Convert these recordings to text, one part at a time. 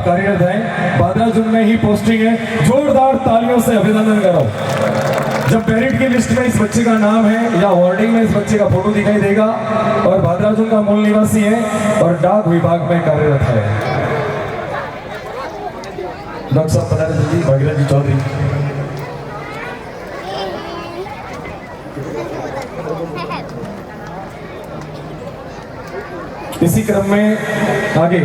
कार्यरत है, भादराजुन में ही पोस्टिंग है। जोरदार तालियों से अभिनंदन करो। जब मेरिट की लिस्ट में इस बच्चे का नाम है या वार्डिंग में इस बच्चे का फोटो दिखाई देगा और भादराजुन का मूल निवासी है और डाक विभाग में कार्यरत है। डॉक्टर साहब बता रहे जी भागीरथ जी चौधरी। इसी क्रम में आगे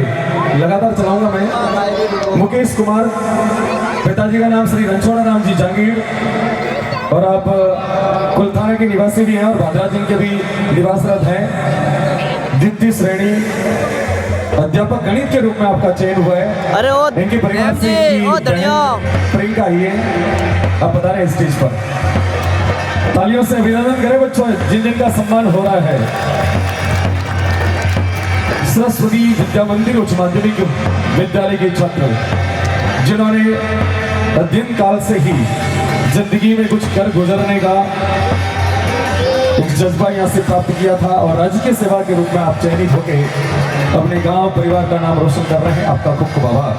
लगातार चलाऊंगा मैं। मुकेश कुमार, पिताजी का नाम श्री रणछोड़ा राम जी जागीर और आप कुलथाना के निवासी भी हैं और भादराजुन के भी निवासरत हैं। द्वितीय श्रेणी अध्यापक गणित के रूप में आपका चयन हुआ है। अरे ओ इनके परिवार से प्रियंका आई है, आप बता रहे हैं स्टेज पर। तालियों से अभिनंदन करें बच्चों जिन जिनका सम्मान हो रहा है। सरस्वती विद्या मंदिर उच्च माध्यमिक विद्यालय के छात्र जिन्होंने अध्ययन काल से ही जिंदगी में कुछ कर गुजरने का एक जज्बा यहाँ से प्राप्त किया था और राज्य की सेवा के रूप में आप चयनित होकर अपने गांव परिवार का नाम रोशन कर रहे हैं। आपका खूब खूब आभार।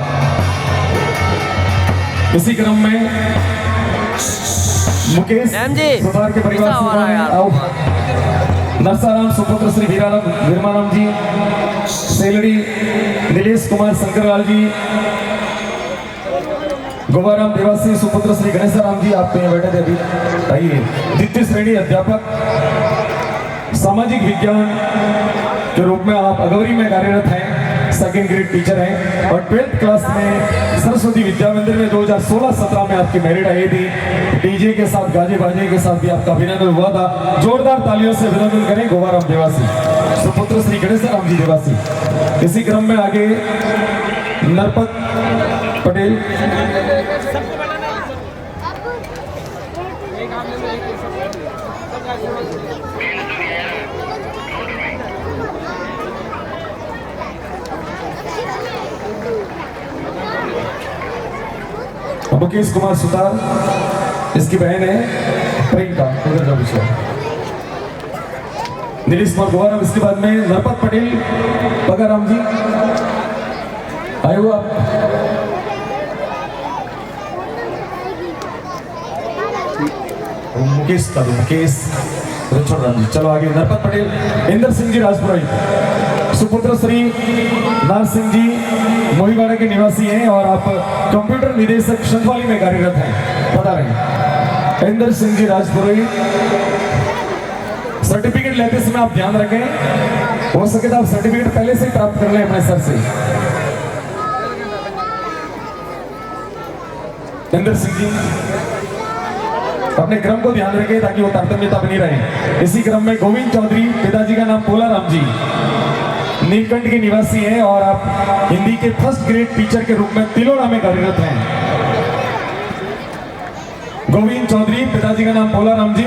इसी क्रम में मुकेश सुधार के परिवार से नरसाराम सुपुत्र श्री वीरमाराम जी, सेलड़ी नीलेश कुमार शंकरलाल जी, गोवाराम देवासी सुपुत्र श्री गणेशराम जी, आप यहाँ बैठे थे अभी। आइए। द्वितीय श्रेणी अध्यापक सामाजिक विज्ञान के रूप में आप अगवरी में कार्यरत हैं, सेकेंड ग्रेड टीचर हैं और 12th क्लास में सरस्वती विद्या मंदिर में 2016-17 में आपकी मेरिट आई थी। डीजे के साथ गाजे बाजे के साथ भी आपका अभिनंदन हुआ था। जोरदार तालियों से अभिनंदन करें गोवाराम देवासी सुपुत्र श्री गणेशराम जी देवासी। इसी क्रम में आगे नरपत पटेल, मुकेश कुमार सुतार, इसकी बहन है प्रियंका, नीलेश कुमार गोवाराम। इसके बाद में नरपत पटेल बगाराम जी आए हुआ। मुकेश रणछोड़ जी। चलो आगे। नरपत पटेल इंदर सिंह जी राजपुराई सुपुत्र श्री नार सिंह जी मोहीवाड़ा के निवासी हैं और आप कंप्यूटर निदेशक शंखवाली में कार्यरत हैं, बता रहे हैं। इंदर सिंह जी राजपुराई। सर्टिफिकेट लेते समय आप ध्यान रखें, हो सके तो आप सर्टिफिकेट पहले से प्राप्त कर लें अपने सर से। इंदर सिंह जी अपने क्रम को ध्यान रखें ताकि वो तारतम्यता बनी रहे। इसी क्रम में गोविंद चौधरी, पिताजी का नाम पोलाराम जी, नीलकंठ के निवासी हैं और आप हिंदी के फर्स्ट ग्रेड टीचर के रूप में तिलोड़ा में कार्यरत हैं। गोविंद चौधरी, पिताजी का नाम पोलाराम जी,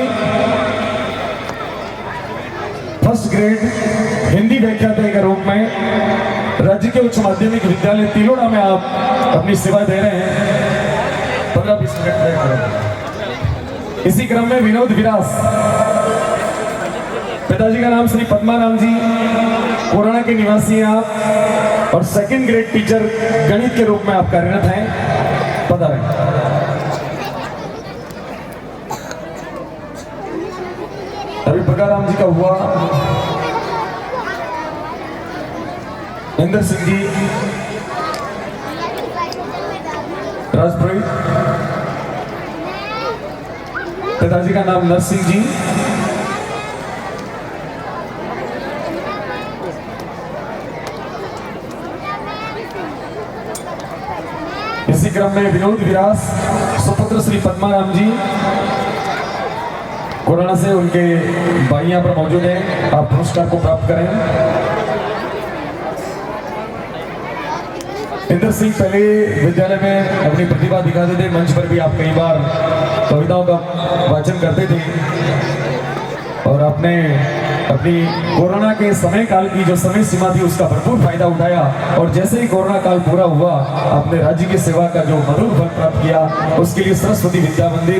फर्स्ट ग्रेड हिंदी व्याख्याता के रूप में राज्य के उच्च माध्यमिक विद्यालय तिलोड़ा में आप अपनी सेवा दे रहे हैं। 15-20 मिनट। इसी क्रम में विनोद विरास, पिताजी का नाम श्री पद्माराम जी, कोरोना के निवासी हैं आप और सेकंड ग्रेड टीचर गणित के रूप में आप कार्यरत हैं, पता है। अभी बगाराम जी का हुआ। इंदर सिंह जी राजपुरी, पिताजी का नाम नरसिंह जी, इसी क्रम में विनोद विरास सुपुत्र श्री पद्माराम जी, कोरोना से उनके भाई यहाँ पर मौजूद हैं, आप पुरस्कार को प्राप्त करें। इंदर सिंह पहले विद्यालय में अपनी प्रतिभा दिखाते थे, मंच पर भी आप कई बार कविताओं का वाचन करते थे और आपने अपनी कोरोना के समय काल की जो समय सीमा थी उसका भरपूर फायदा उठाया और जैसे ही कोरोना काल पूरा हुआ आपने राज्य की सेवा का जो मधुर फल प्राप्त किया, उसके लिए सरस्वती विद्या मंदिर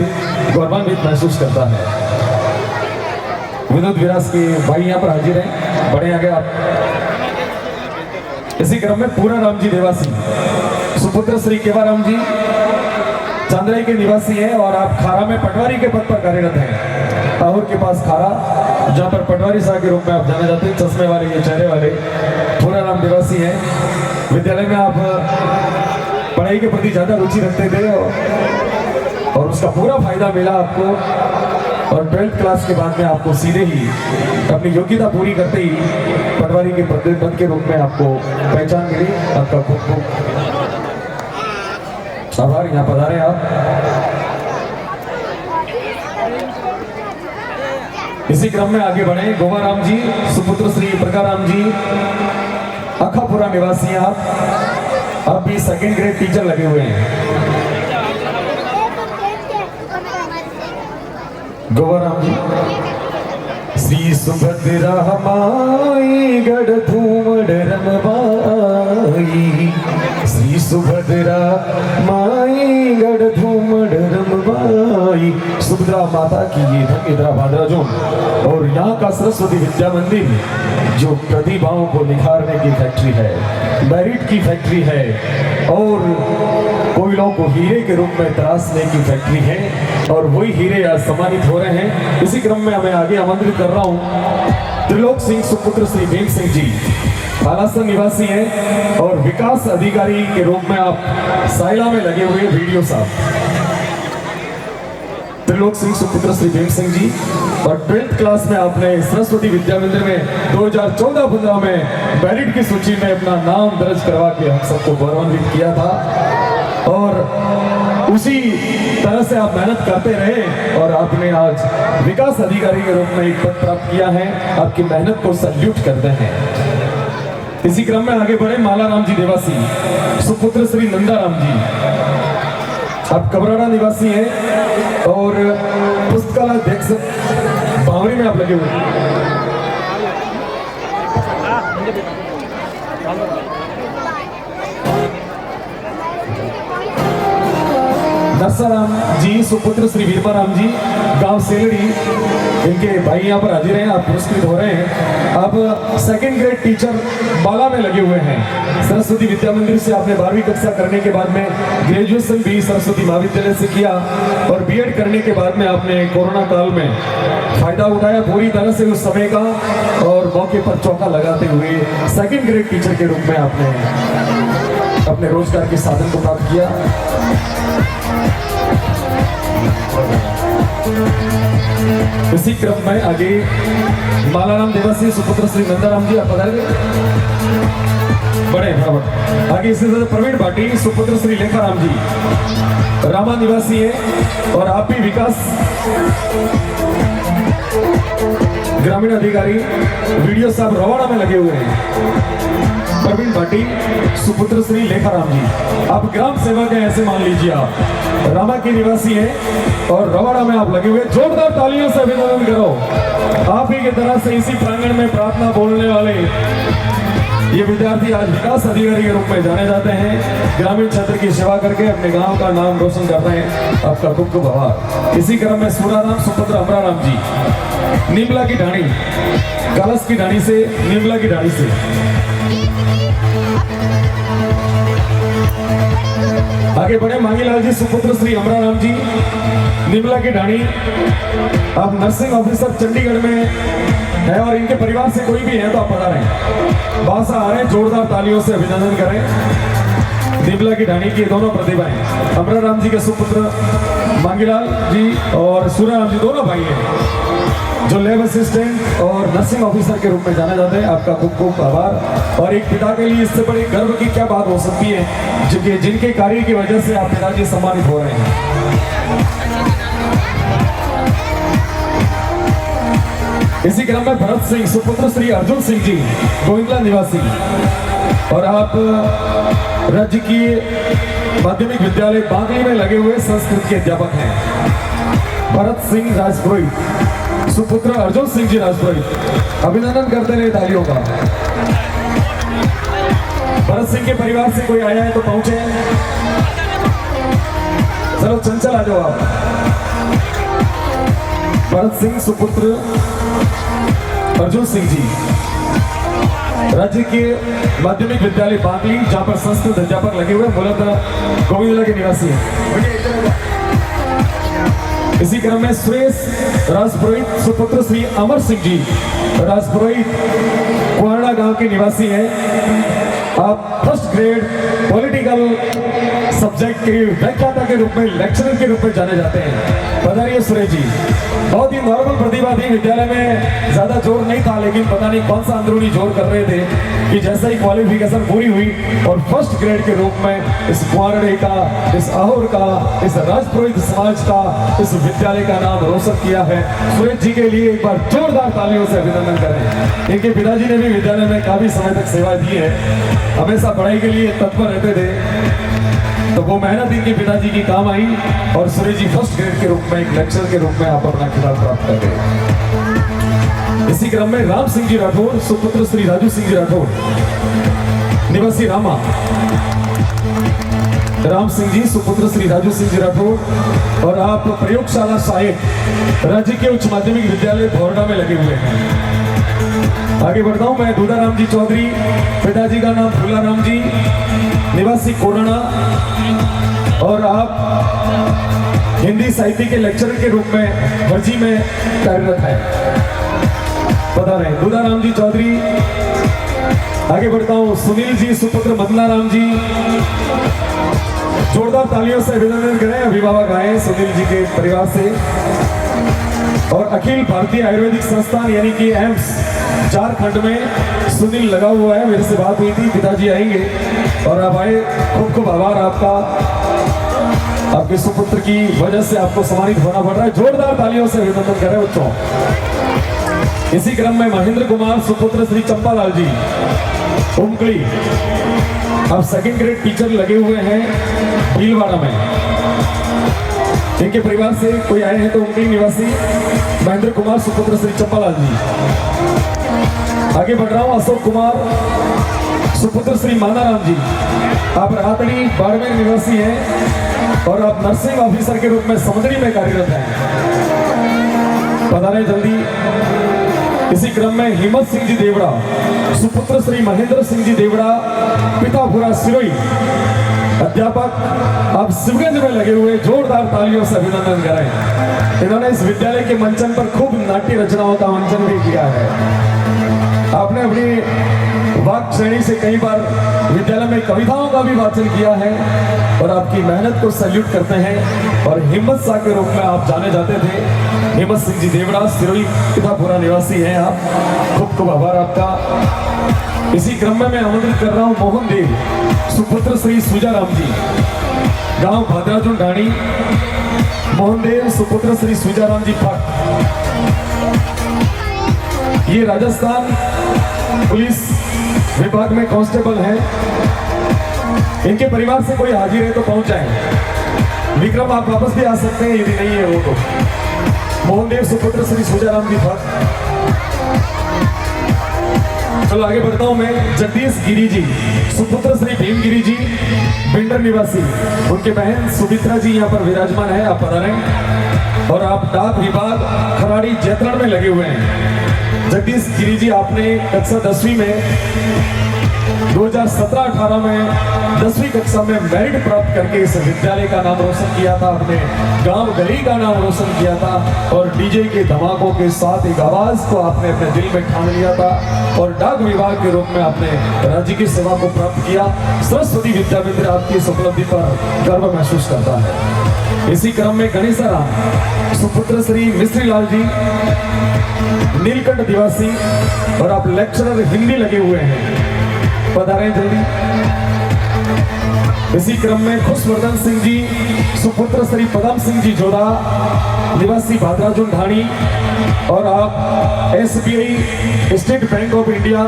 गौरवान्वित महसूस करता है। विनोद विरास के भाई यहाँ पर हाजिर हैं, बड़े आगे आप। इसी क्रम में पूरा राम जी देवासी सुपुत्र श्री केवाराम जी चांदराई के निवासी हैं और आप खारा में पटवारी के पद पर कार्यरत हैं। ताहूर के पास खारा, जहाँ पर पटवारी साहब के रूप में आप जाने जाते हैं। चश्मे वाले, ये चेहरे वाले पूराराम निवासी हैं। विद्यालय में आप पढ़ाई के प्रति ज़्यादा रुचि रखते थे और उसका पूरा फायदा मिला आपको। और 12th क्लास के बाद में आपको सीधे ही अपनी योग्यता पूरी करते ही पटवारी के पद के रूप में आपको पहचान मिली। आपका खूब खूब आभार। यहाँ पधारे आप। इसी क्रम में आगे बढ़े। गोवाराम जी सुपुत्र श्री प्रकाराम जी अखापुरा निवासी हैं आप भी सेकेंड ग्रेड टीचर लगे हुए हैं। गोवाराम जी श्री सुभद्रा माई गढ़ धूमड़ रमबाई, श्री सुभद्रा माई गढ़ धूमड़ रमबाई। सुभद्रा माता की ये धन्यद्रा भाद्रा जोन और यहाँ का सरस्वती विद्या मंदिर जो प्रतिभाओं को निखारने की फैक्ट्री है, मेरिट की फैक्ट्री है और कोयलों को हीरे के रूप में तराशने की फैक्ट्री है और वही हीरे आज सम्मानित हो रहे हैं। इसी क्रम में हमें आगे आमंत्रित कर रहा हूँ त्रिलोक सिंह सुपुत्र श्री भीम सिंह जी बालासन निवासी हैं और विकास अधिकारी के रूप में आप साइला में लगे हुए वीडियो साहब। त्रिलोक सिंह सुपुत्र श्री भीम सिंह जी और 12th क्लास में आपने सरस्वती विद्या मंदिर में 2014-15 में मेरिट की सूची में अपना नाम दर्ज करवा के हम सबको गौरवान्वित किया था और उसी तरह से आप मेहनत करते रहे और आपने आज विकास अधिकारी के रूप में एक पद प्राप्त किया है। आपकी मेहनत को सल्यूट करते हैं। इसी क्रम में आगे बढ़े। मालाराम जी निवासी सुपुत्र श्री नंदाराम जी आप कबराड़ा निवासी हैं और पुस्तकालय देख सकते बावरी में आप लगे हुए हैं। नरसाराम जी सुपुत्र श्री वीरमाराम जी गांव सेलड़ी, इनके भाई यहाँ पर हाजिर हैं। आप पुरस्कृत हो रहे हैं। आप सेकेंड ग्रेड टीचर बाला में लगे हुए हैं। सरस्वती विद्या मंदिर से आपने 12वीं कक्षा करने के बाद में ग्रेजुएशन भी सरस्वती महाविद्यालय से किया और बीएड करने के बाद में आपने कोरोना काल में फायदा उठाया पूरी तरह से उस समय का और मौके पर चौका लगाते हुए सेकेंड ग्रेड टीचर के रूप में आपने अपने रोजगार के साधन को प्राप्त किया। इसी क्रम में आगे मालाराम निवासी सुपुत्र श्री नंदाराम जी आप पधारे बड़े बराबर। आगे इसके साथ प्रवीण भाटी सुपुत्र श्री लेखाराम जी रामा निवासी है और आप भी विकास ग्रामीण अधिकारी वीडियो साहब रवाड़ा में लगे हुए हैं। प्रवीण भाटी सुपुत्र श्री लेखाराम जी आप ग्राम सेवक हैं ऐसे मान लीजिए। आप रामा के निवासी हैं और रवाड़ा में आप लगे हुए। जोरदार तालियों से अभिनंदन करो। आप ही की तरह से इसी प्रांगण में प्रार्थना बोलने वाले ये विद्यार्थी आज विकास अधिकारी के रूप में जाने जाते हैं। ग्रामीण क्षेत्र की सेवा करके अपने गांव का नाम रोशन कर रहे हैं। आपका खूब खूब आभार। इसी क्रम में सूराराम सुपुत्र अमराराम जी निमला की ढाणी, कलश की ढाणी से, निमला की ढाणी से आगे बढ़े। मांगीलाल जी सुपुत्र श्री अमराराम जी निमला की ढाणी आप नर्सिंग ऑफिसर चंडीगढ़ में है और इनके परिवार से कोई भी है तो आप पता रहे बासा आ रहे हैं। जोरदार तालियों से अभिनंदन करें। निमला की ढाणी की दोनों प्रतिभाएं अमराराम जी के सुपुत्र मांगीलाल जी और सूराराम जी दोनों भाई हैं जो लैब असिस्टेंट और नर्सिंग ऑफिसर के रूप में जाने जाते हैं। आपका खूब खूब आभार। और एक पिता के लिए इससे बड़ी गर्व की क्या बात हो सकती है जिनके कार्य की वजह से आप पिताजी सम्मानित हो रहे हैं। इसी क्रम में भरत सिंह सुपुत्र श्री अर्जुन सिंह जी गोविंदला निवासी और आप राज्य की माध्यमिक विद्यालय बागली में लगे हुए संस्कृत के अध्यापक हैं। भरत सिंह राजपुरोहित सुपुत्र अर्जुन सिंह जी राजपुरोहित अभिनंदन करते रहे तालियों का। भरत सिंह के परिवार से कोई आया है तो पहुंचे। चलो चंचल आ जाओ आप। भरत सिंह सुपुत्र अर्जुन सिंह जी राज्य के माध्यमिक विद्यालय बागली, जहाँ पर संस्कृत अध्यापक लगे हुए, मूलतः गोविंदला के निवासी हैं। इसी क्रम में सुरेश राजपुरोहित सुपुत्र श्री अमर सिंह जी राजपुरोहित कुआरड़ा गांव के निवासी हैं। आप फर्स्ट ग्रेड पॉलिटिकल सब्जेक्ट के व्याख्याता के रूप में, लेक्चरर के रूप में जाने जाते हैं। पधारिए सुरेश जी। बहुत ही नॉर्मल प्रतिभा थी, विद्यालय में ज्यादा जोर नहीं था, लेकिन पता नहीं कौन सा अंदरूनी जोर कर रहे थे कि जैसा ही क्वालिफिकेशन पूरी हुई और फर्स्ट ग्रेड के रूप में इस कुआरड़े का, इस आहोर का, इस राजपुरोहित समाज का, इस विद्यालय का नाम रोशन किया है। सुरेश जी के लिए एक बार जोरदार तालियों से अभिनंदन करें। इनके पिताजी ने भी विद्यालय में काफी समय तक सेवा दी है, हमेशा पढ़ाई के लिए तत्पर रहते थे, तो वो मेहनत इनके पिताजी की काम आई और सुरेश जी फर्स्ट ग्रेड के रूप में, एक लेक्चर के रूप में आप अपना खिताब प्राप्त कर गए। इसी क्रम में राम सिंह जी राठौर सुपुत्र श्री राजू सिंह जी राठौर निवासी रामा, राम सिंह जी सुपुत्र श्री राजू सिंह जी राठौर, और आप प्रयोगशाला सहायक राज्य के उच्च माध्यमिक विद्यालय भोरडा में लगे हुए हैं। आगे बढ़ता हूं मैं। दूधाराम जी चौधरी, पिताजी का नाम फूलाराम जी, निवासी कोराना, और आप हिंदी साहित्य के लेक्चरर के रूप में भर्जी में कार्यरत है। बता रहे हैं दूधाराम जी चौधरी। आगे बढ़ता हूं सुनील जी सुपुत्र मदनाराम जी, जोरदार तालियों से अभिनंदन करें, अभिभावक आए सुनील जी के परिवार से। और अखिल भारतीय आयुर्वेदिक संस्थान यानी कि एम्स झारखंड में सुनील लगा हुआ है, मेरे से बात हुई थी, पिताजी आएंगे और आप आए, खूब खूब आभार आपका, आपके सुपुत्र की वजह से आपको सम्मानित होना पड़ रहा है। जोरदार तालियों से अभिनंदन करें बच्चों। इसी क्रम में महेंद्र कुमार सुपुत्र श्री चंपालाल जी उमकली, अब सेकंड ग्रेड टीचर लगे हुए हैं भीलवाड़ा में। इनके परिवार से कोई आए हैं तो उमकली निवासी महेंद्र कुमार सुपुत्र श्री चंपालाल जी। आगे बढ़ रहा हूं अशोक कुमार सुपुत्र श्री मानाराम जी, आप रातड़ी बाड़मेर निवासी हैं और आप नर्सिंग ऑफिसर के रूप में समुद्री में कार्यरत हैं। बता रहे जल्दी। इसी क्रम में हिम्मत सिंह जी देवड़ा सुपुत्र श्री महेंद्र सिंह जी देवड़ा, पिता भूरा सिरोई अध्यापक, आप शिवगंज में लगे हुए, जोरदार तालियों से अभिनंदन करें। इन्होंने इस विद्यालय के मंचन पर खूब नाट्य रचनाओं का मंचन भी किया है। आपने अपनी वाक श्रेणी से कई बार विद्यालय में कविताओं का भी वाचन किया है और आपकी मेहनत को सैल्यूट करते हैं। और हिम्मत शाह के रूप में आप जाने जाते थे। हिम्मत सिंह जी देवड़ा सिरोही पितापुरा निवासी हैं आप, खूब खूब आभार आपका। इसी क्रम में मैं आमंत्रित कर रहा हूं मोहन देव सुपुत्र श्री सुजाराम जी, गांव भाद्राजुन ढाणी, मोहन देव सुपुत्र श्री सुजाराम जी भट्ट, ये राजस्थान पुलिस विभाग में कांस्टेबल हैं। इनके परिवार से कोई हाजिर है तो पहुंच जाए। विक्रम आप वापस भी आ सकते हैं यदि नहीं है वो तो। मोहन देव सुपुत्र श्री सुजाराम जी भट्ट। चलो आगे बढ़ता हूं मैं। जगदीश गिरी जी सुपुत्र श्री भीमगिरी जी, बिंडर निवासी, उनके बहन सुमित्रा जी यहाँ पर विराजमान है, आप पधारें। और आप डाक विभाग खराड़ी जैतरण में लगे हुए हैं। जगदीश गिरी जी, आपने कक्षा 10वीं में 2017-18 में 10वीं कक्षा में मेरिट प्राप्त करके इस विद्यालय का नाम रोशन किया था, अपने गांव गली का नाम रोशन किया था और डीजे के धमाकों के साथ एक आवाज को आपने अपने दिल में ठान लिया था और डाक विभाग के रूप में आपने राज्य की सेवा को प्राप्त किया। सरस्वती विद्यामित्र आपकी इस उपलब्धि पर गर्व महसूस करता है। इसी क्रम में गणेशाराम सुपुत्र श्री मिश्री लाल जी, नीलकंठ निवासी, और आप लेक्चरर हिंदी लगे हुए हैं, पधारें जल्दी। इसी क्रम में खुशवर्धन सिंह जी सुपुत्र श्री पदम सिंह जी जोधा, निवासी भाद्राजुन ढाणी, और आप SBI state bank of India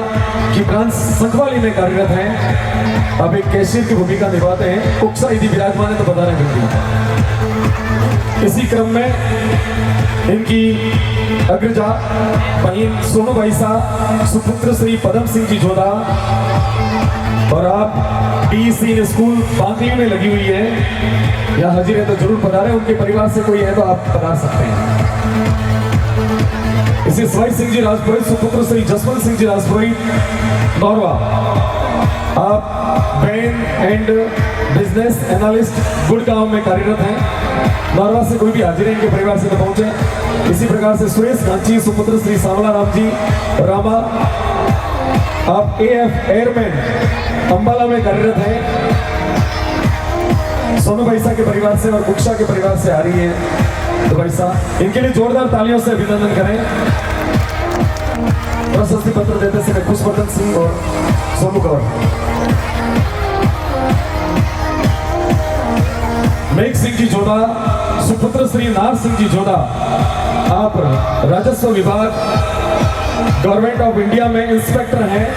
की ब्रांच संखवाली में कार्यरत हैं। आप एक कैशियर की भूमिका निभाते हैं। कुक्सा यदि विराजमान है तो बता रहे हैं। इसी क्रम में इनकी अग्रजा बहन सोनू भाईसा सुपुत्र श्री पदम सिंह जी जोधा, और आप DEC स्कूल बांकली में लगी हुई है, या हाजिर है तो जरूर पधारें। उनके परिवार से कोई है तो आप पधार सकते हैं। इसी सवाई सिंह जी राजपुरोहित सुपुत्र श्री जसवंत सिंह जी राजपुरोहित नौरवा। आप ban and business analyst Gurgaon में कार्यरत हैं। नौरवा से कोई भी हाजिर इनके परिवार से न पहुंचे। इसी प्रकार से सुरेश कांची सुपुत्र श्री सावला राम जी रामा, आप AF एयरमैन अंबाला में कार्यरत हैं। सोनू भाई साहब के परिवार से और बुक्षा के परिवार से आ रही है। तो भाई साहब इनके लिए जोरदार तालियों से अभिनंदन करें। प्रशस्ति पत्र देते समय खुशवर्धन सिंह और सोनू कौर। मेघ सिंह जी जोधा सुपुत्र श्री नार सिंह जी जोधा, आप राजस्व विभाग गवर्नमेंट ऑफ इंडिया में इंस्पेक्टर हैं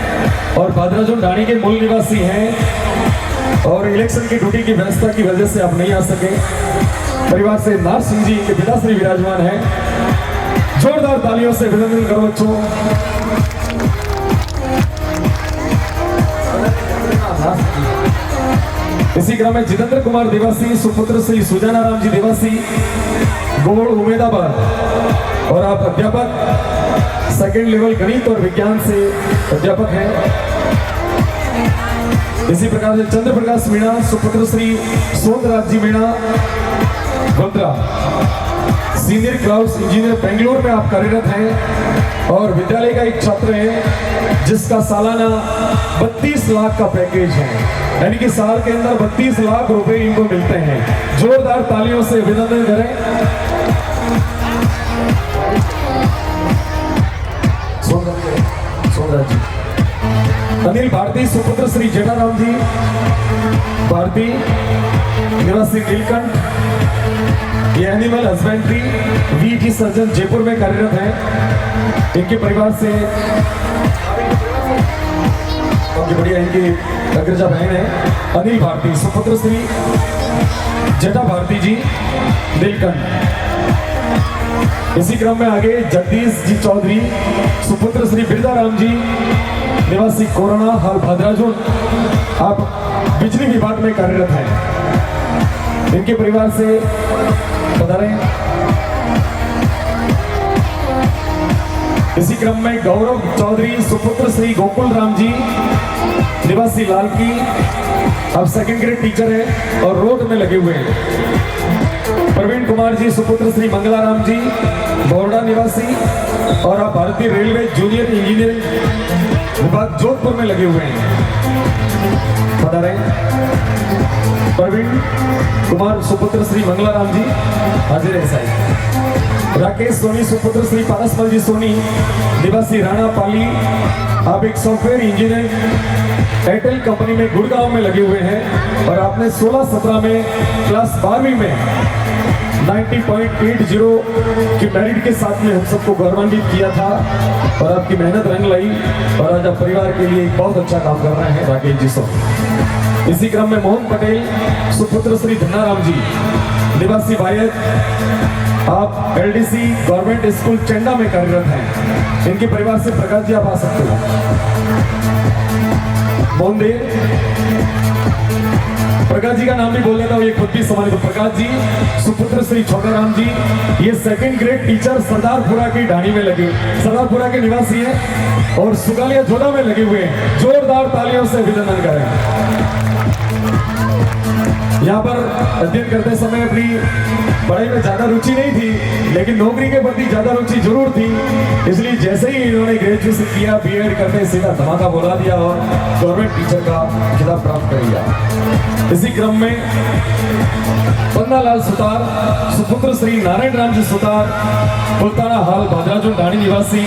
और भादराजोन ढाणी के मूल निवासी हैं और इलेक्शन की ड्यूटी की व्यवस्था की वजह से आप नहीं आ सके। परिवार से नार सिंह जी के पिताश्री विराजमान हैं। जोरदार तालियों से अभिनंदन करो बच्चों। इसी क्रम में जितेंद्र कुमार देवासी सुपुत्र श्री सुजाना राम जी देवासी गोड़ उमेदाबाद और आप अध्यापक सेकेंड लेवल गणित और विज्ञान से अध्यापक हैं। इसी प्रकार से चंद्र प्रकाश मीणा सुपुत्र श्री सोनराज जी मीणा गोत्रा, सीनियर क्लाउड्स इंजीनियर बेंगलोर में आप कार्यरत हैं और विद्यालय का एक छात्र है जिसका सालाना 32 लाख का पैकेज है, यानी कि साल के अंदर 32 लाख रुपए इनको मिलते हैं। जोरदार तालियों से अभिनंदन करें। सोनराज जी। अनिल भारती सुपुत्र श्री जेठाराम जी भारती निवासी नीलकंठ, ये animal husbandry VT surgeon Jaipur में कार्यरत हैं। इनके परिवार से बहुत बढ़िया इनकी अग्रजा बहन है अनिल भारती सुपुत्र श्री जेठा भारती जी नीलकंठ। इसी क्रम में आगे जगदीश जी चौधरी सुपुत्र श्री बिरदाराम जी निवासी कोरोना हाल भादराजोन, आप बिजली विभाग में कार्यरत हैं। इनके परिवार से बता रहे हैं। इसी क्रम में गौरव चौधरी सुपुत्र श्री गोकुल राम जी निवासी लालकी, आप सेकंड ग्रेड टीचर हैं और रोड में लगे हुए हैं। प्रवीण कुमार जी सुपुत्र श्री मंगलाराम जी बोर्डा निवासी और आप भारतीय रेलवे जूनियर इंजीनियरिंग विभाग जोधपुर में लगे हुए हैं। बता रहे हैं प्रवीण कुमार सुपुत्र श्री मंगलाराम जी हाजिर है साहब। राकेश सोनी सुपुत्र श्री पारसमल जी सोनी निवासी राणा पाली, आप एक सॉफ्टवेयर इंजीनियर एयरटेल कंपनी में गुड़गांव में लगे हुए हैं और आपने 16-17 में क्लास 12वीं में 90.80 की मेरिट के साथ में हम सबको गौरवान्वित किया था और आपकी मेहनत रंग लाई और आज आप परिवार के लिए एक बहुत अच्छा काम कर रहे हैं राकेश जी सो। इसी क्रम में मोहन पटेल सुपुत्र श्री धन्नाराम जी निवासी वायद, आप LDC गवर्नमेंट स्कूल चेंडा में कार्यरत हैं। इनके परिवार से प्रकाश जी आप आ सकते हो। मोहन देव प्रकाश जी का नाम भी बोल देता हूँ, ये खुद भी समझ लो। प्रकाश जी सुपुत्र श्री छोटाराम जी, ये सेकंड ग्रेड टीचर सरदारपुरा की ढाणी में लगे, सरदारपुरा के निवासी हैं और सुगालिया जोधा में लगे हुए हैं। जोरदार तालियों से अभिनंदन करें। यहाँ पर अध्ययन करते समय अपनी पढ़ाई में ज्यादा रुचि नहीं थी, लेकिन नौकरी के प्रति ज्यादा रुचि जरूर थी, इसलिए जैसे ही इन्होंने ग्रेजुएशन किया B.Ed करते सीधा धमाका बोला दिया और गवर्नमेंट टीचर का खिताब प्राप्त कर लिया। इसी क्रम में पन्नालाल सुतार सुपुत्र श्री नारायण राम जी सुतार पुलताना हाल भादराजोन ढाणी निवासी,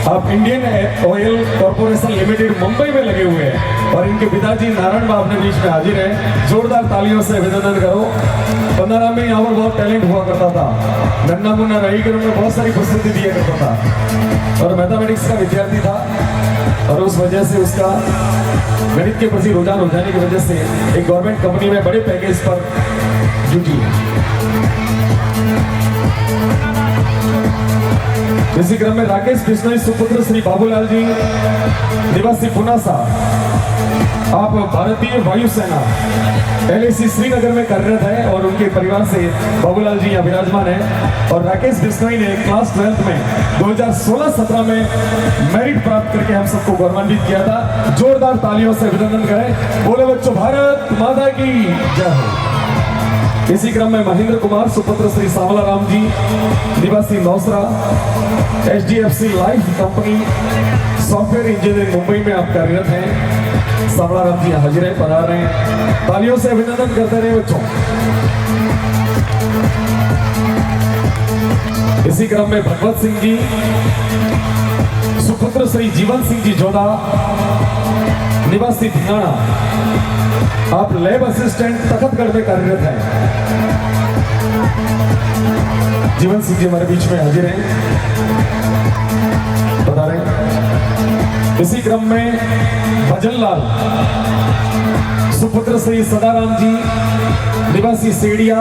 आप Indian oil corporation limited Mumbai में लगे हुए हैं और इनके पिताजी नारायण बाबू अपने बीच में हाजिर है। जोरदार तालियों से अभिनंदन करो। पन्नाराम में यहाँ पर बहुत टैलेंट हुआ करता था, नन्ना मुन्ना रही कर उन्हें बहुत सारी प्रस्तुति दिया करता था और मैथमेटिक्स का विद्यार्थी था और उस वजह से उसका गणित के प्रति रुझान हो जाने की वजह से एक गवर्नमेंट कंपनी में बड़े पैकेज पर ड्यूटी। इसी क्रम में राकेश बिश्नोई सुपुत्र श्री बाबूलाल जी निवासी पुनासा, आप भारतीय वायुसेना LAC श्रीनगर में कार्यरत है और उनके परिवार से बाबूलाल जी यहाँ विराजमान है। और राकेश बिश्नोई ने क्लास 12th में 2016-17 में मेरिट प्राप्त करके हम सबको गौरवान्वित किया था। जोरदार तालियों से अभिनंदन करें। बोले बच्चों, भारत माता की जय हो। इसी क्रम में महेंद्र कुमार सुपुत्र श्री सांवला राम जी, निवासी नौसरा, HDFC life company software engineering Mumbai में आप कार्यरत हैं। सांवला राम जी हाजिर है, पधार रहे हैं। तालियों से अभिनंदन करते रहे बच्चों। इसी क्रम में भगवत सिंह जी सुपुत्र श्री जीवन सिंह जी जोधा, निवासी धिंगाना, आप लैब असिस्टेंट तखतगढ़ में कार्यरत हैं। जीवन सिंह जी हमारे बीच में हाजिर हैं, बता रहे हैं। इसी क्रम में भजनलाल सुपुत्र श्री सदाराम जी, निवासी सेडिया,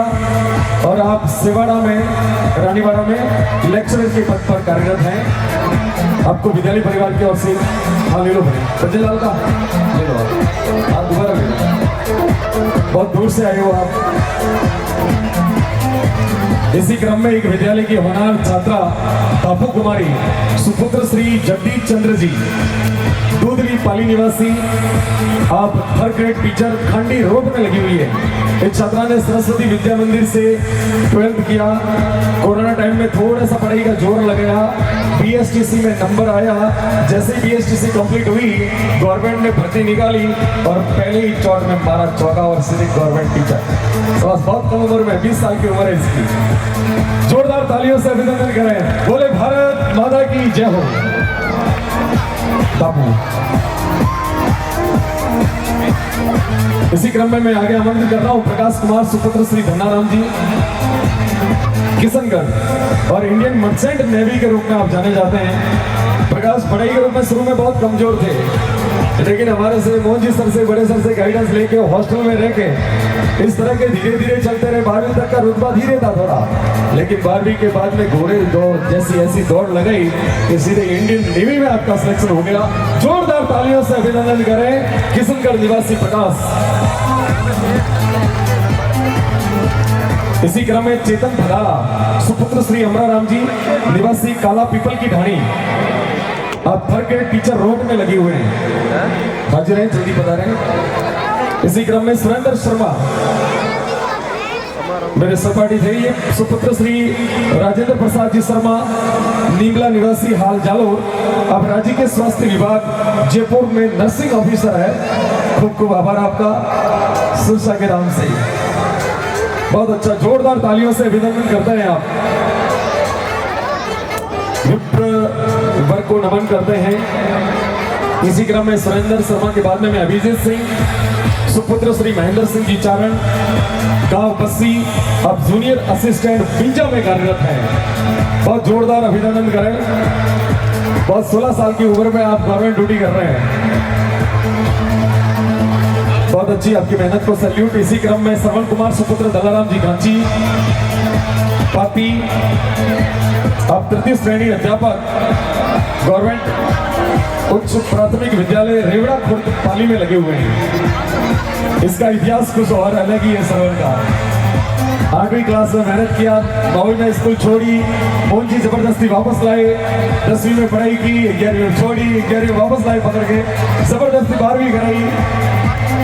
और आप सेवाड़ा में रानीवाड़ा में लेक्चरर के पद पर कार्यरत हैं। आपको विद्यालय परिवार की ओर से हाँ ले लो भाई, भजनलाल का ले लो, आप दोबारा ले लो, बहुत दूर से आए हो आप। इसी क्रम में एक विद्यालय की होनहार छात्रा तापू कुमारी सुपुत्र श्री जगदीश चंद्र जी, दूधली पाली निवासी, आप थर्ड ग्रेड टीचर, खंडी रोड में लगी हुई है। इस छात्रा ने सरस्वती विद्या मंदिर से 12th किया। कोरोना टाइम में थोड़ा सा पढ़ाई का जोर लगाया, BSTC में नंबर आया। जैसे ही BSTC कंप्लीट हुई, गवर्नमेंट ने भर्ती निकाली और पहले ही चौट में मारा चौका और सीधे गवर्नमेंट टीचर। तो बहुत कम उम्र में, 20 साल की उम्र है इसकी। जोरदार तालियों से अभिनंदन करें। बोले भारत माता की जय हो। इसी क्रम में मैं आगे आमंत्रित कर रहा हूं प्रकाश कुमार सुपुत्र श्री धन्नाराम जी, किशनगढ़, और इंडियन मर्चेंट नेवी के रूप में आप जाने जाते हैं। प्रकाश पढ़ाई के रूप में शुरू में बहुत कमजोर थे, लेकिन हमारे से मोहन जी सर से, बड़े सर से गाइडेंस लेके हॉस्टल में रह के इस तरह के धीरे धीरे चलते रहे। 12वीं तक का रुतबा धीरे था थोड़ा, लेकिन 12वीं के बाद में घोड़े दौड़ जैसी ऐसी दौड़ लगाई कि सीधे इंडियन नेवी में आपका सिलेक्शन हो गया। जोरदार तालियों से अभिनंदन करें किशनगढ़ निवासी प्रकाश। इसी क्रम में चेतन भदाला सुपुत्र श्री अमराराम जी, निवासी काला पीपल की ढाणी, आप थर्ड ग्रेड टीचर रोड में लगे हुए हैं, हाजिर हैं, जल्दी बता रहे हैं। इसी क्रम में सुरेंद्र शर्मा, मेरे सहपाठी थे ये, सुपुत्र श्री राजेंद्र प्रसाद जी शर्मा, नीमला निवासी, हाल जालोर, अब राज्य के स्वास्थ्य विभाग जयपुर में नर्सिंग ऑफिसर है। खूब खूब आभार आपका सुरसा के नाम से, बहुत अच्छा। जोरदार तालियों से अभिनंदन करते हैं आप। विप्र वर्ग को नमन करते हैं। इसी क्रम में सुरेंद्र शर्मा के बाद में अभिजीत सिंह सुपुत्र श्री महेंद्र सिंह जी चारण, गांव बस्सी, अब जूनियर असिस्टेंट पिंजा में कार्यरत हैं। बहुत जोरदार अभिनंदन करें। बहुत 16 साल की उम्र में आप गवर्नमेंट ड्यूटी कर रहे हैं, बहुत अच्छी आपकी मेहनत को सैल्यूट। इसी क्रम में श्रवण कुमार सुपुत्र दलाराम जी कांची, पाती, आप तृतीय श्रेणी अध्यापक, गवर्नमेंट उच्च प्राथमिक विद्यालय रेवड़ा खुर्द पाली में लगे हुए हैं। इसका इतिहास कुछ और अलग ही है श्रवण का। 8वीं क्लास में मेहनत किया, 9वीं में स्कूल छोड़ी, मोहन जी जबरदस्ती वापस लाए, 10वीं में पढ़ाई की, 11वीं में छोड़ी, 11वीं में वापस लाए पकड़ के, जबरदस्ती 12वीं कराई,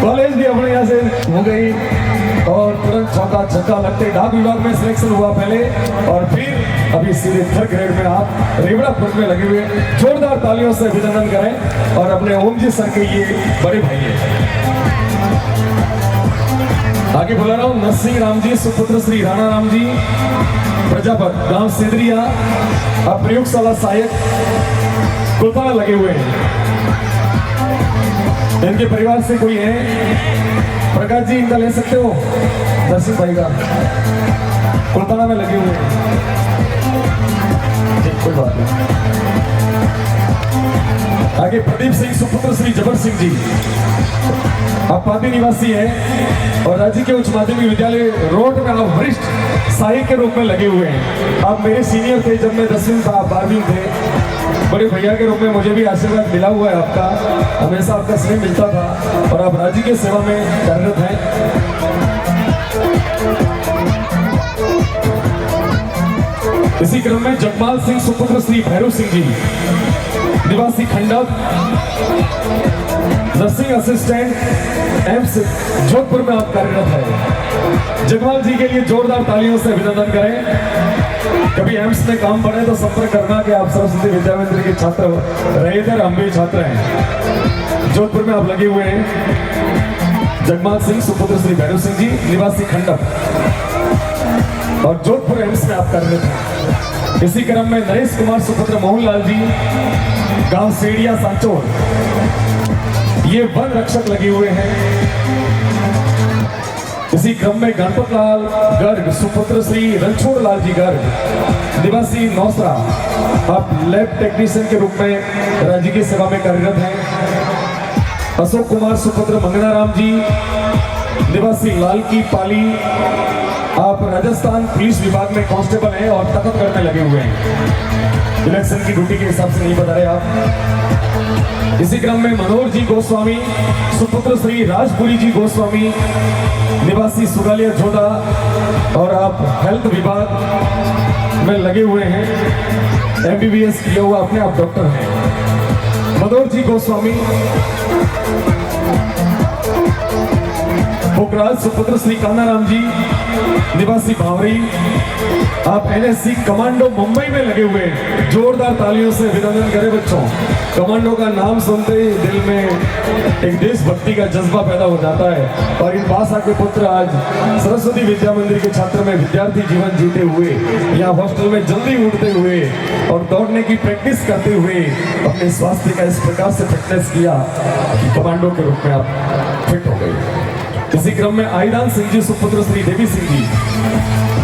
कॉलेज भी अपने यहाँ से हो गई, और तुरंत चौका छक्का लगते डाक विभाग में सिलेक्शन हुआ पहले, और फिर अभी सीधे थर्ड ग्रेड में आप रेवड़ापुर में लगे हुए। जोरदार तालियों से अभिनंदन करें। और अपने ओम जी सर के ये बड़े भाई हैं। आगे बुला रहा हूँ नरसिंह राम जी सुपुत्र श्री राणा राम जी, प्रजापत, गांव सेदरिया, आप प्रयोगशाला सहायक कोलकाता लगे हुए हैं। इनके परिवार से कोई है? प्रकाश जी इनका ले सकते हो, नरसिंह भाई का, कोलकाता में लगे हुए हैं। कोई बात नहीं। आगे प्रदीप सिंह सुपुत्र श्री जबर सिंह जी, आप पाती निवासी हैं और राज्य के उच्च माध्यमिक विद्यालय रोड में आप वरिष्ठ सहायक के रूप में लगे हुए हैं। आप मेरे सीनियर थे जब मैं 10वीं था, 12वीं थे, बड़े भैया के रूप में मुझे भी आशीर्वाद मिला हुआ है आपका, हमेशा आपका स्नेह मिलता था और आप राज्य की सेवा में कार्यरत हैं। इसी क्रम में जगमाल सिंह सुपुत्र श्री भैरव सिंह जी निवासी खंडक, नर्सिंग असिस्टेंट एम्स जोधपुर में आप कार्यरत है। जगमाल जी के लिए जोरदार तालियों से अभिनंदन करें। कभी एम्स में काम पड़े तो संपर्क करना कि आप सरस्वती विद्या मंदिर के छात्र रहे थे, हम भी छात्र हैं। जोधपुर में आप लगे हुए हैं। जगमाल सिंह सुपुत्र श्री भैरव सिंह जी निवासी खंडक और जोधपुर एम्स में आप कार्यरत हैं। इसी क्रम में नरेश कुमार सुपुत्र मोहनलाल जी गांव सेड़िया सांचोर, ये वन रक्षक लगे हुए हैं। इसी क्रम में गणपत लाल गर्ग सुपुत्र श्री रणछोड़ लाल जी गर्ग निवासी नौसरा, आप लैब टेक्नीशियन के रूप में राज्य की सेवा में कार्यरत हैं। अशोक कुमार सुपुत्र मंगनाराम जी निवासी लाल की पाली, आप राजस्थान पुलिस विभाग में कांस्टेबल हैं और तखतगढ़ में लगे हुए हैं। इलेक्शन की ड्यूटी के हिसाब से नहीं बता रहे आप। इसी क्रम में मनोहर जी गोस्वामी सुपुत्र श्री राजपुरी जी गोस्वामी निवासी सुगालिया जोधा और आप हेल्थ विभाग में लगे हुए हैं। MBBS किया हुआ अपने आप डॉक्टर हैं। मनोहर जी गोस्वामी पोखराज सुपुत्र श्री कान्हाराम जी निवासी भावरी, आप NSC कमांडो मुंबई में लगे हुए हैं। जोरदार तालियों से अभिनंदन करें बच्चों। कमांडो का नाम सुनते ही दिल में एक देशभक्ति का जज्बा पैदा हो जाता है। और इन भाषा के पुत्र आज सरस्वती विद्या मंदिर के छात्र में विद्यार्थी जीवन जीते हुए, यहाँ हॉस्टल में जल्दी उठते हुए और दौड़ने की प्रैक्टिस करते हुए अपने स्वास्थ्य का इस प्रकार से फिटनेस किया कि कमांडो के रूप में आप फिट हो गए। इसी क्रम में आईदान सिंह जी सुपुत्र श्री देवी सिंह जी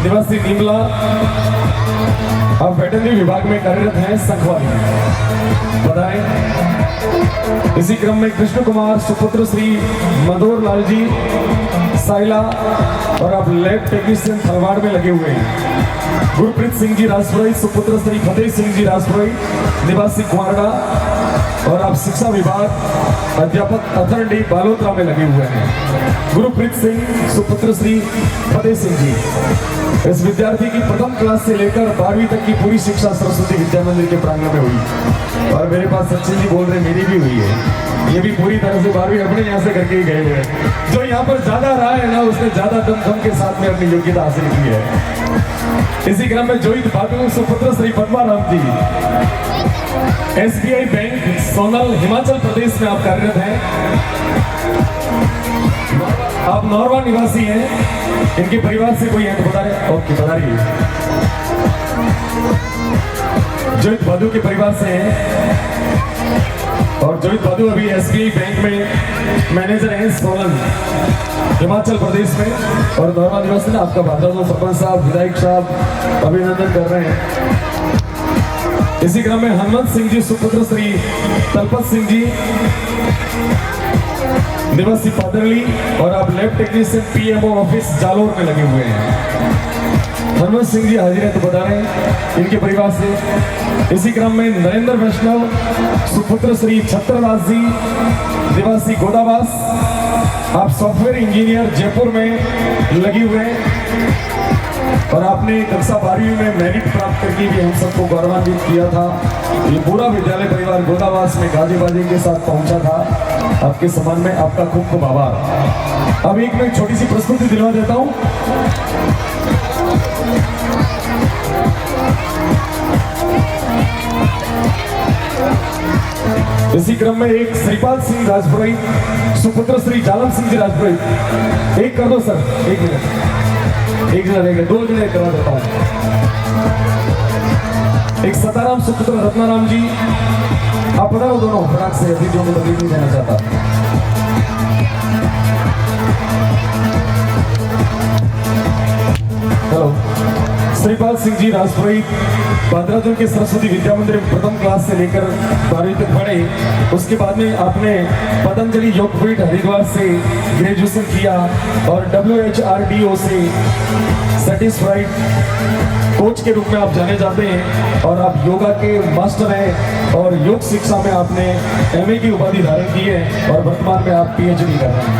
निवासी निमला, आप वेटरनरी विभाग में कार्यरत हैं संखवाली, बताएं। इसी क्रम में कृष्ण कुमार सुपुत्र श्री मधोर लाल जी साइला और आप लैब टेक्नीशियन खलवाड़ में लगे हुए हैं। गुरप्रीत सिंह जी राजपुरी सुपुत्र श्री फतेह सिंह जी राजपुरी निवासी कुमारडा और आप शिक्षा विभाग अध्यापक अथर्डी बालोतरा में लगे हुए हैं। गुरप्रीत सिंह सुपुत्र श्री फतेह सिंह जी, इस विद्यार्थी की प्रथम क्लास से लेकर 12वीं तक की पूरी शिक्षा सरस्वती विद्या मंदिर के प्रांगण में हुई। और मेरे पास सचिन जी बोल रहे मेरी भी हुई है, ये भी पूरी तरह से 12वीं अपने यहाँ से करके ही गए हुए हैं। जो यहाँ पर ज्यादा रहा है ना, उसने ज्यादा दमखम के साथ में अपनी योग्यता हासिल की है। इसी क्रम में जोहित बाटू सुपुत्र श्री पद्माराम जी SBI बैंक सोनल हिमाचल प्रदेश में आप कार्यरत हैं। आप नौरवा निवासी हैं। इनके परिवार से कोई है तो बता रहे? ओके, बता रही है। जोहित बादू के परिवार से हैं और जोहित बादू अभी SBI बैंक में मैनेजर हैं सोनल हिमाचल प्रदेश में। और नौरवा निवासी ने आपका भारत सरपंच साहब, विधायक साहब अभिनंदन कर रहे हैं। इसी क्रम में हनुमंत सिंह जी सुपुत्र श्री तलपत सिंह जी निवासी पादरली और आप lab technician PMO office Jalore में लगे हुए हैं। हनुमंत सिंह जी हाजिर है तो बता रहे हैं इनके परिवार से। इसी क्रम में नरेंद्र वैष्णव सुपुत्र श्री छत्रदास जी निवासी गोदावास, आप सॉफ्टवेयर इंजीनियर जयपुर में लगे हुए हैं और आपने कक्षा 12वीं में मेरिट प्राप्त करके भी हम सबको गौरवान्वित किया था। ये पूरा विद्यालय परिवार गोदावास में गाजे बाजे के साथ पहुंचा था। आपके सम्मान में आपका खूब खूब आभार। अब एक मैं छोटी सी प्रस्तुति दिलवा देता हूं। इसी क्रम में एक श्रीपाल सिंह राजपुरी सुपुत्र श्री जालम सिंह जी राजपुरी, एक कर दो सर, एक मिनट, दो जने करवा देता हूँ। एक सताराम सुपुत्र रत्नाराम जी, आप बताओ दोनों फटाक से, अभी जो मैं तकलीफ नहीं देना चाहता। हेलो, श्रीपाल सिंह जी राजपुरोहित भद्राचल के सरस्वती विद्या मंदिर में प्रथम क्लास से लेकर 12वीं तक पढ़े। उसके बाद में आपने पतंजलि योगपीठ हरिद्वार से ग्रेजुएशन किया और WHRDO से सर्टिफाइड कोच के रूप में आप जाने जाते हैं और आप योगा के मास्टर हैं और योग शिक्षा में आपने MA की उपाधि धारण की है और वर्तमान में आप PhD कर रहे हैं।